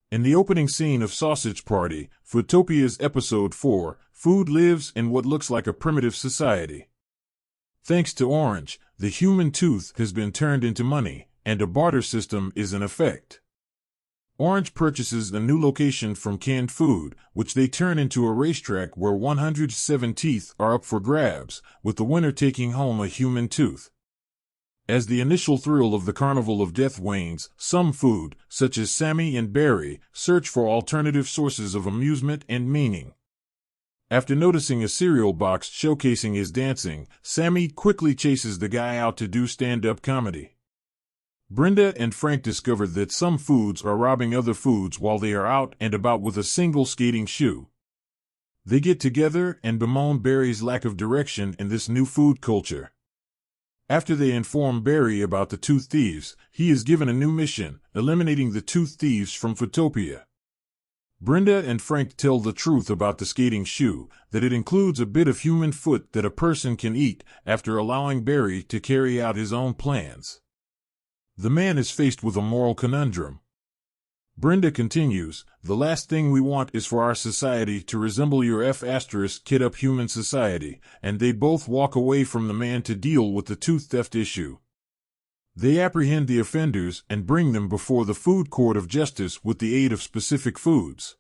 In the opening scene of Sausage Party, Foodtopia's Episode 4, food lives in what looks like a primitive society. Thanks to Orange, the human tooth has been turned into money, and a barter system is in effect. Orange purchases a new location from Canned Food, which they turn into a racetrack where 107 teeth are up for grabs, with the winner taking home a human tooth. As the initial thrill of the Carnival of Death wanes, some food, such as Sammy and Barry, search for alternative sources of amusement and meaning. After noticing a cereal box showcasing his dancing, Sammy quickly chases the guy out to do stand-up comedy. Brenda and Frank discover that some foods are robbing other foods while they are out and about with a single skating shoe. They get together and bemoan Barry's lack of direction in this new food culture. After they inform Barry about the tooth thieves, he is given a new mission, eliminating the tooth thieves from Foodtopia. Brenda and Frank tell the truth about the skating shoe, that it includes a bit of human foot that a person can eat, after allowing Barry to carry out his own plans. The man is faced with a moral conundrum. Brenda continues, "The last thing we want is for our society to resemble your F***kid-up human society," and they both walk away from the man to deal with the tooth theft issue. They apprehend the offenders and bring them before the Food Court of Justice with the aid of specific foods.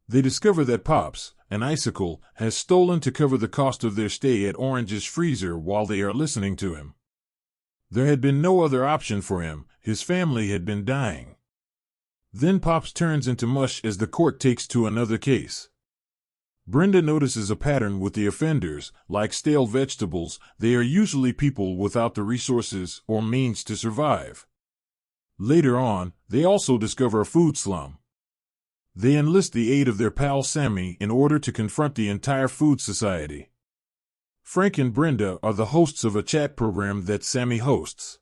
They discover that Pops, an icicle, has stolen to cover the cost of their stay at Orange's freezer while they are listening to him. There had been no other option for him, his family had been dying. Then Pops turns into mush as the court takes to another case. Brenda notices a pattern with the offenders. Like stale vegetables, they are usually people without the resources or means to survive. Later on, they also discover a food slum. They enlist the aid of their pal Sammy in order to confront the entire food society. Frank and Brenda are the hosts of a chat program that Sammy hosts.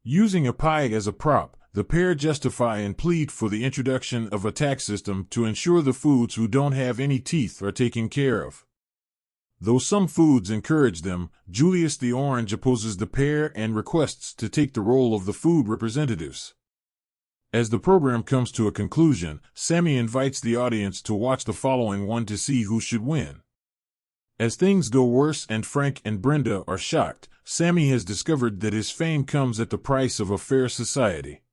Using a pie as a prop, the pair justify and plead for the introduction of a tax system to ensure the foods who don't have any teeth are taken care of. Though some foods encourage them, Julius the Orange opposes the pair and requests to take the role of the food representatives. As the program comes to a conclusion, Sammy invites the audience to watch the following one to see who should win. As things go worse and Frank and Brenda are shocked, Sammy has discovered that his fame comes at the price of a fair society.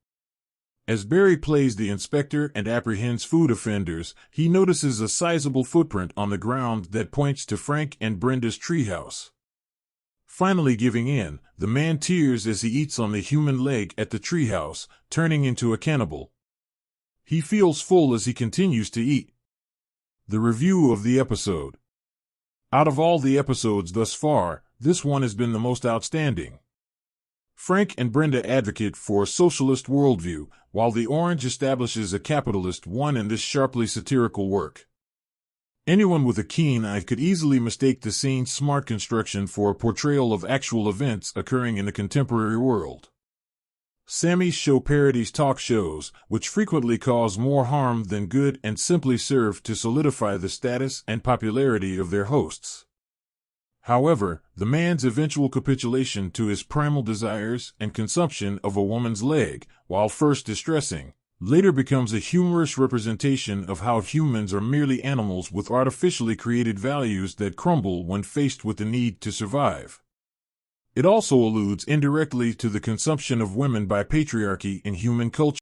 As Barry plays the inspector and apprehends food offenders, he notices a sizable footprint on the ground that points to Frank and Brenda's treehouse. Finally giving in, the man tears as he eats on the human leg at the treehouse, turning into a cannibal. He feels full as he continues to eat. The review of the episode. Out of all the episodes thus far, this one has been the most outstanding. Frank and Brenda advocate for a socialist worldview, while the Orange establishes a capitalist one in this sharply satirical work. Anyone with a keen eye could easily mistake the scene's smart construction for a portrayal of actual events occurring in the contemporary world. Sammy's show parodies talk shows, which frequently cause more harm than good and simply serve to solidify the status and popularity of their hosts. However, the man's eventual capitulation to his primal desires and consumption of a woman's leg, while first distressing, later becomes a humorous representation of how humans are merely animals with artificially created values that crumble when faced with the need to survive. It also alludes indirectly to the consumption of women by patriarchy in human culture.